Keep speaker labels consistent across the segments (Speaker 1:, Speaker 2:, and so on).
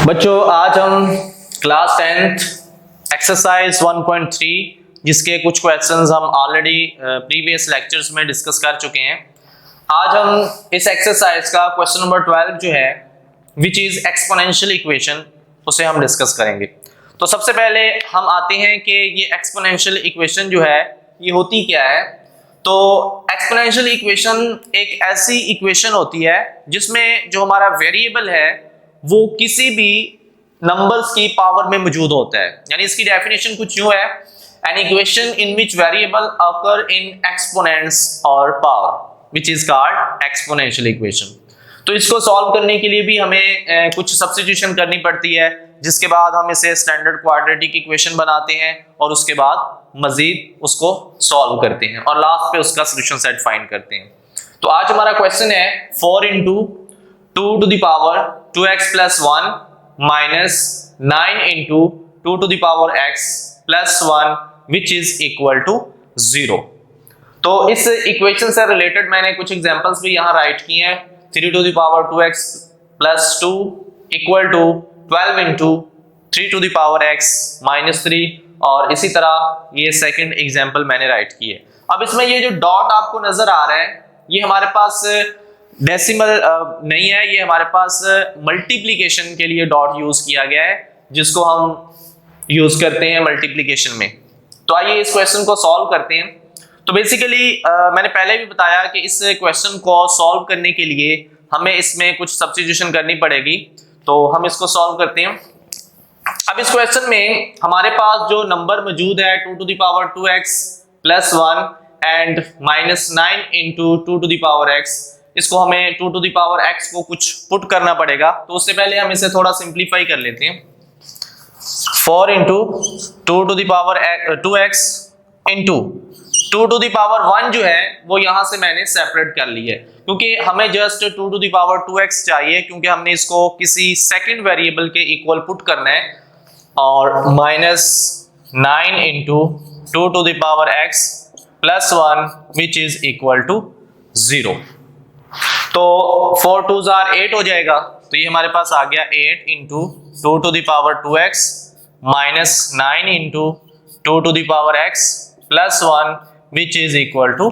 Speaker 1: बच्चों आज हम क्लास 10th एक्सरसाइज 1.3 जिसके कुछ क्वेश्चंस हम ऑलरेडी प्रीवियस लेक्चर्स में डिस्कस कर चुके हैं। आज हम इस एक्सरसाइज का क्वेश्चन नंबर 12 जो है विच इज एक्सपोनेंशियल इक्वेशन उसे हम डिस्कस करेंगे। तो सबसे पहले हम आते हैं कि ये एक्सपोनेंशियल इक्वेशन जो है ये होती क्या है। तो एक्सपोनेंशियल इक्वेशन एक ऐसी इक्वेशन होती है जिसमें जो हमारा वेरिएबल है वो किसी भी नंबर्स की पावर में मौजूद होता है। यानी इसकी डेफिनेशन कुछ यूं है, an equation in which variable occur in exponents or power which is called exponential equation. तो इसको सॉल्व करने के लिए भी हमें कुछ सब्स्टिट्यूशन करनी पड़ती है, जिसके बाद हम इसे स्टैंडर्ड क्वाड्रेटिक इक्वेशन बनाते हैं और उसके बाद मजीद उसको सॉल्व करते हैं और लास्ट पे उसका सोल्यूशन सेट फाइंड करते हैं। तो आज हमारा क्वेश्चन है 4 into 2 to the power 2x plus 1 minus 9 into 2 to the power x plus 1 which is equal to 0। तो इस इक्वेशन से रिलेटेड मैंने कुछ एग्जांपल्स भी यहाँ राइट किए हैं। 3 to the power 2x plus 2 equal to 12 into 3 to the power x minus 3 और इसी तरह ये सेकंड एग्जांपल मैंने राइट किए। अब इसमें ये जो डॉट आपको नजर आ रहा है ये हमारे पास डेसिमल नहीं है, ये हमारे पास मल्टीप्लिकेशन के लिए डॉट यूज किया गया है जिसको हम यूज करते हैं मल्टीप्लिकेशन में। तो आइए इस क्वेश्चन को सॉल्व करते हैं। तो बेसिकली मैंने पहले भी बताया कि इस क्वेश्चन को सॉल्व करने के लिए हमें इसमें कुछ सब्स्टिट्यूशन करनी पड़ेगी। तो हम इसको सॉल्व करते हैं। अब इस क्वेश्चन में हमारे पास जो नंबर मौजूद है 2 to the power 2x plus 1 and -9 into 2 to the power x, इसको हमें 2 to the power x को कुछ पुट करना पड़ेगा। तो उससे पहले हम इसे थोड़ा सिंप्लीफाई कर लेते हैं। 4 into 2 to the power 2x into 2 to the power 1 जो है वो यहां से मैंने सेपरेट कर ली है क्योंकि हमें just 2 to the power 2x चाहिए, क्योंकि हमने इसको किसी सेकंड वेरिएबल के इक्वल पुट करना है। और -9 into 2 to the power x plus 1 which is equal to 0। तो 4 2s are 8 हो जाएगा। तो ये हमारे पास आ गया 8 into 2 to the power 2x minus 9 into 2 to the power x plus 1 which is equal to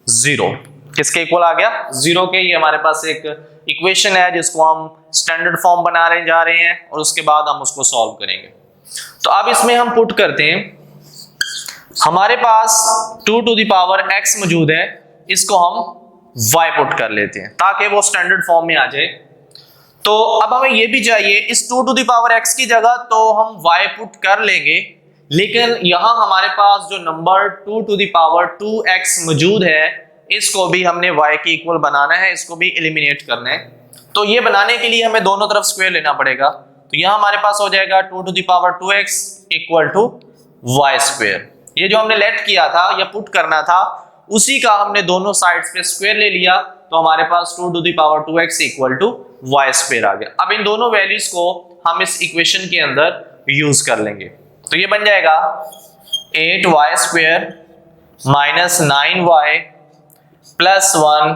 Speaker 1: 0। किसके इक्वल आ गया? 0 के। ये हमारे पास एक इक्वेशन है जिसको हम स्टैंडर्ड फॉर्म बना रहे जा रहे हैं और उसके बाद हम उसको सॉल्व करेंगे। तो अब इसमें हम पुट करते हैं, हमारे पास 2 to the power x मौजूद है, इसको हम y पुट कर लेते हैं ताकि वो स्टैंडर्ड फॉर्म में आ जाए। तो अब हमें ये भी चाहिए इस 2 to the power x की जगह तो हम y पुट कर लेंगे, लेकिन यहां हमारे पास जो number 2 to the power 2x मौजूद है इसको भी हमने y के इक्वल बनाना है, इसको भी एलिमिनेट करना है। तो ये बनाने के लिए हमें दोनों तरफ स्क्वायर लेना पड़ेगा। तो यहां हमारे पास हो जाएगा 2 to the power 2x equal to y square. ये जो हमने लेट किया था या पुट करना था उसी का हमने दोनों साइड्स पे स्क्वायर ले लिया, तो हमारे पास 2 to the power 2x equal to y square आ गया। अब इन दोनों वैल्यूज को हम इस इक्वेशन के अंदर यूज कर लेंगे। तो ये बन जाएगा 8y square minus 9y plus 1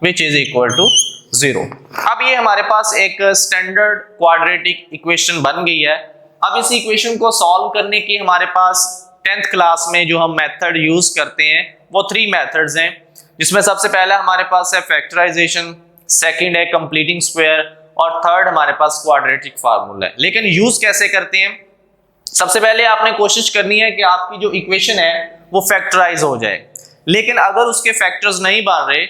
Speaker 1: which is equal to 0। अब ये हमारे पास एक स्टैंडर्ड क्वाड्रेटिक इक्वेशन बन गई है। अब इस इक्वेशन को सॉल्व करने के हमारे पास 10th क्लास में जो हम मेथड यूज करते हैं वो 3 मेथड्स हैं, जिसमें सबसे पहला हमारे पास है फैक्टराइजेशन, सेकंड है कंप्लीटिंग स्क्वायर और थर्ड हमारे पास क्वाड्रेटिक फार्मूला है। लेकिन यूज कैसे करते हैं? सबसे पहले आपने कोशिश करनी है कि आपकी जो इक्वेशन है वो फैक्टराइज हो जाए, लेकिन अगर उसके फैक्टर्स नहीं बन रहे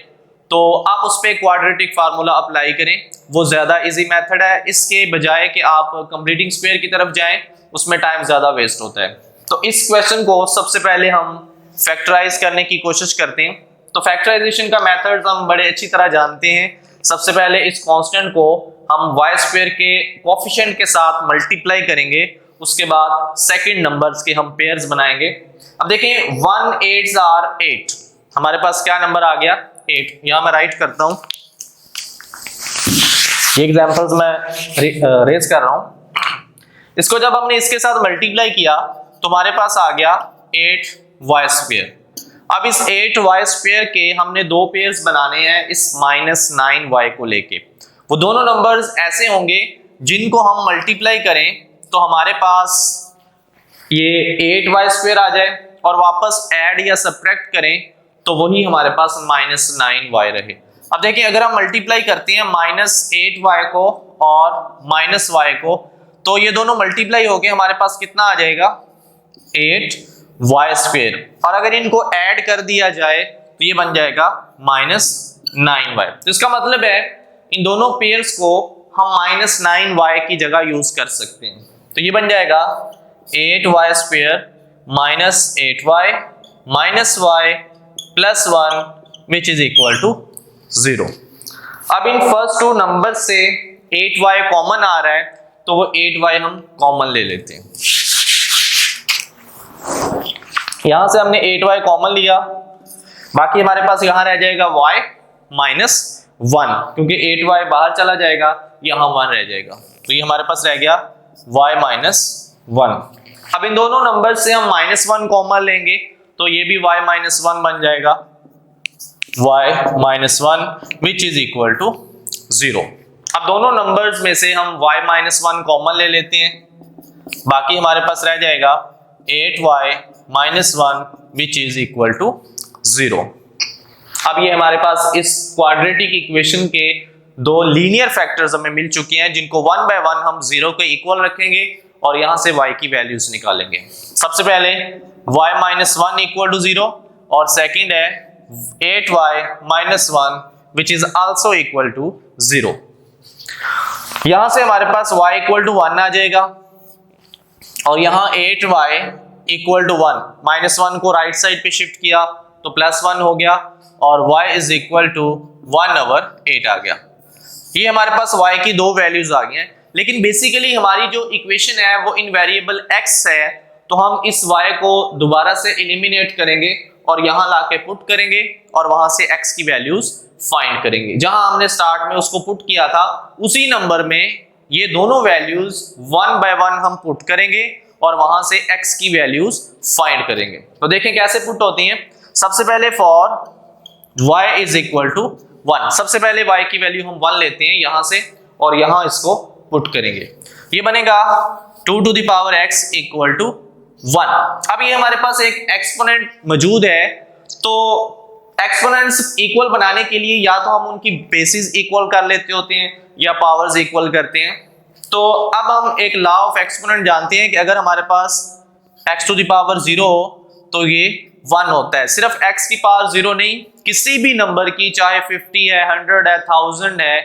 Speaker 1: तो आप उस पर क्वाड्रेटिक फार्मूला अप्लाई करें, वो ज्यादा इजी मेथड है। इसके बजाय कि आप कंप्लीटिंग स्क्वायर की तरफ जाएं उसमें टाइम ज्यादा वेस्ट होता है। तो इस क्वेश्चन को सबसे पहले हम फैक्टराइज करने की कोशिश करते हैं। तो फैक्टराइजेशन का मेथड हम बड़े अच्छी तरह जानते हैं। सबसे पहले इस कांस्टेंट को हम y स्क्वायर के कोएफिशिएंट के साथ मल्टीप्लाई करेंगे, उसके बाद सेकंड नंबर्स के हम पेयर्स बनाएंगे। अब देखें 1 8s are 8, हमारे पास क्या नंबर आ गया? 8। यहां मैं राइट करता हूं, ये एग्जांपल्स मैं रेज कर रहा हूं। इसको जब हमने इसके साथ मल्टीप्लाई किया तो हमारे पास आ गया 8y स्क्वायर। अब इस 8y स्क्वायर के हमने दो पेयर्स बनाने हैं इस -9y को लेके। वो दोनों नंबर्स ऐसे होंगे जिनको हम मल्टीप्लाई करें तो हमारे पास ये 8y² आ जाए और वापस ऐड या सब्ट्रैक्ट करें तो वही हमारे पास -9y रहे। अब देखिए अगर हम मल्टीप्लाई करते हैं -8y को और -y को तो ये दोनों मल्टीप्लाई होके हमारे पास कितना आ जाएगा 8y²। और अगर इनको ऐड कर दिया जाए तो ये बन जाएगा -9y। तो इसका मतलब है इन दोनों पेयर्स को हम -9y की जगह यूज कर सकते हैं। तो ये बन जाएगा 8y² -8y -y +1 which is equal to 0। अब इन फर्स्ट टू नंबर से 8y कॉमन आ रहा है तो वो 8y हम कॉमन ले लेते हैं। यहां से हमने 8y कॉमन लिया, बाकी हमारे पास यहां रह जाएगा y -1 क्योंकि 8y बाहर चला जाएगा, यहां 1 रह जाएगा। तो ये हमारे पास रह गया y -1। अब इन दोनों नंबर से हम -1 कॉमन लेंगे तो ये भी y -1 बन जाएगा, y -1 which is equal to 0। अब दोनों नंबर्स में से हम y -1 कॉमन ले लेते हैं, बाकी हमारे पास रह जाएगा 8y -1 which is equal to 0। अब ये हमारे पास इस क्वाड्रेटिक इक्वेशन के दो लीनियर फैक्टर्स हमें मिल चुके हैं जिनको 1 बाय 1 हम 0 के इक्वल रखेंगे और यहां से y की वैल्यूज निकालेंगे। सबसे पहले y -1 इक्वल टू 0 और सेकंड है 8y -1 which is also equal to 0। यहां से हमारे पास y इक्वल टू 1 आ जाएगा और यहां 8y इक्वल टू 1 -1 को राइट साइड पे शिफ्ट किया तो +1 हो गया और y इज इक्वल टू 1/8 आ गया। ये हमारे पास y की दो वैल्यूज आ गई हैं, लेकिन बेसिकली हमारी जो इक्वेशन है वो इन वेरिएबल x है, तो हम इस y को दोबारा से एलिमिनेट करेंगे और यहां लाके पुट करेंगे और वहां से x की वैल्यूज फाइंड करेंगे। जहां हमने स्टार्ट में उसको पुट किया था उसी नंबर में ये दोनों वैल्यूज 1 बाय 1 हम पुट करेंगे और वहां से x की वैल्यूज फाइंड करेंगे। तो देखें कैसे पुट होती हैं। सबसे पहले for y is equal to 1, सबसे पहले y की वैल्यू हम 1 लेते हैं यहां से और यहां इसको पुट करेंगे। ये बनेगा 2 to the power x equal to 1। अब ये हमारे पास एक एक्सपोनेंट मौजूद है, तो एक्सपोनेंट्स इक्वल बनाने के लिए या तो हम उनकी बेसिस इक्वल कर लेते होते हैं या पावर्स इक्वल करते हैं। तो अब हम एक लॉ ऑफ एक्सपोनेंट जानते हैं कि अगर हमारे पास x टू द पावर 0 हो तो ये 1 होता है। सिर्फ x की पावर 0 नहीं, किसी भी नंबर की, चाहे 50 है, 100 है, 1000 है,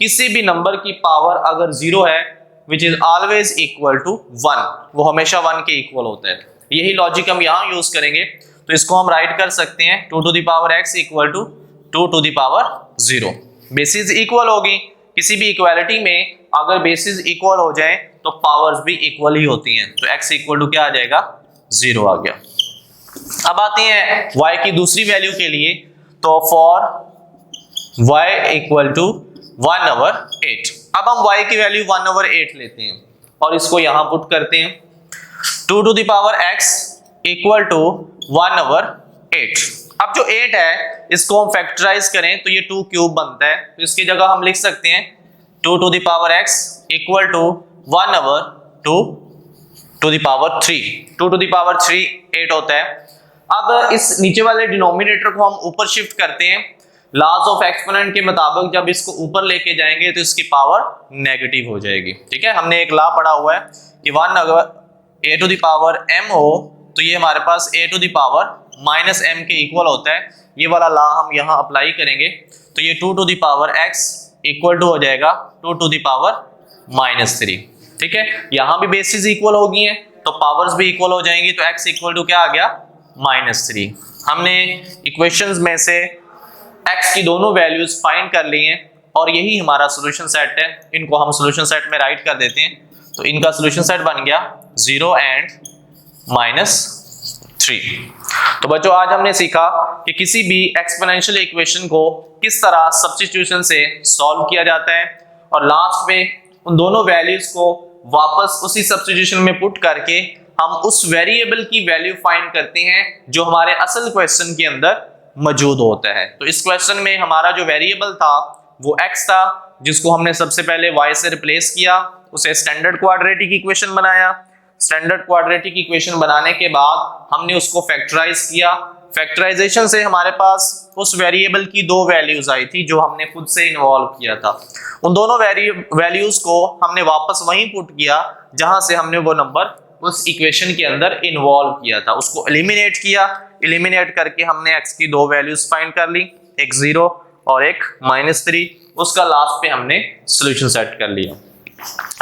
Speaker 1: किसी भी नंबर की पावर अगर 0 है which is always equal to 1, वो हमेशा 1 के इक्वल होता है। यही लॉजिक हम यहाँ यूज करेंगे, तो इसको हम राइट कर सकते हैं 2 to the power x equal to 2 to the power 0। Basis equal होगी, किसी भी इक्वालिटी में अगर बेसिस इक्वल हो जाए तो पावर्स भी इक्वल ही होती हैं, तो x इक्वल टू क्या आ जाएगा 0 आ गया। अब आते हैं y की दूसरी वैल्यू के लिए, तो फॉर y इक्वल टू 1/8। अब हम y की वैल्यू 1/8 लेते हैं और इसको यहां पुट करते हैं 2 to the power x equal to 1/8। अब जो 8 है इसको हम फैक्टराइज करें तो ये 2 क्यूब बनता है, तो इसकी जगह हम लिख सकते हैं 2 to the power x equal to 1/2 to the power 3। 2 to the power 3 8 होता है। अब इस नीचे वाले डिनोमिनेटर को हम ऊपर शिफ्ट करते हैं। लॉज ऑफ एक्सपोनेंट के मुताबिक जब इसको ऊपर लेके जाएंगे तो इसकी पावर नेगेटिव हो जाएगी। ठीक है, हमने एक लॉ पढ़ा हुआ है कि 1 अगर a to the power m हो तो ये हमारे पास a to the power -m के इक्वल होता है। ये वाला लॉ हम यहाँ अप्लाई करेंगे तो ये 2 to the power x equal to हो जाएगा 2 टू द पावर -3। ठीक है, यहाँ भी बेसिस इक्वल हो गई हैं तो पावर्स भी इक्वल हो जाएंगी, तो x इक्वल टू क्या आ गया -3। हमने इक्वेशंस में से x की दोनों वैल्यूज फाइंड कर ली हैं और यही हमारा सॉल्यूशन सेट है। इनको हम सॉल्यूशन सेट में राइट कर देते हैं, तो इनका सॉल्यूशन सेट बन गया 0 एंड -3। तो बच्चों आज हमने सीखा कि किसी भी एक्सपोनेंशियल इक्वेशन को किस तरह सब्स्टिट्यूशन से सॉल्व किया जाता है और लास्ट में उन दोनों वैल्यूज को वापस उसी सब्स्टिट्यूशन में पुट करके हम उस वेरिएबल की वैल्यू फाइंड करते हैं जो हमारे असल क्वेश्चन के अंदर मौजूद होता है। तो इस क्वेश्चन में हमारा जो वेरिएबल था वो x था, जिसको हमने सबसे पहले y से रिप्लेस किया, उसे स्टैंडर्ड क्वाड्रेटिक इक्वेशन बनाया। स्टैंडर्ड क्वाड्रेटिक इक्वेशन बनाने के बाद हमने उसको फैक्टराइज किया। फैक्टराइजेशन से हमारे पास उस वेरिएबल की दो वैल्यूज आई थी जो हमने खुद से इन्वॉल्व किया था। उन दोनों वैल्यूज को हमने वापस वहीं पुट किया जहां से हमने वो नंबर उस इक्वेशन के अंदर इन्वॉल्व किया था, उसको एलिमिनेट किया। एलिमिनेट करके हमने x की दो वैल्यूज फाइंड कर ली, एक 0 और एक -3। उसका लास्ट पे हमने सॉल्यूशन सेट कर लिया,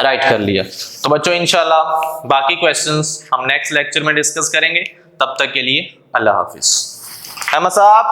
Speaker 1: राइट कर लिया। तो बच्चों इंशाल्लाह बाकी क्वेश्चंस हम नेक्स्ट लेक्चर में डिस्कस करेंगे। तब तक के लिए अल्लाह हाफिज। अहमद साहब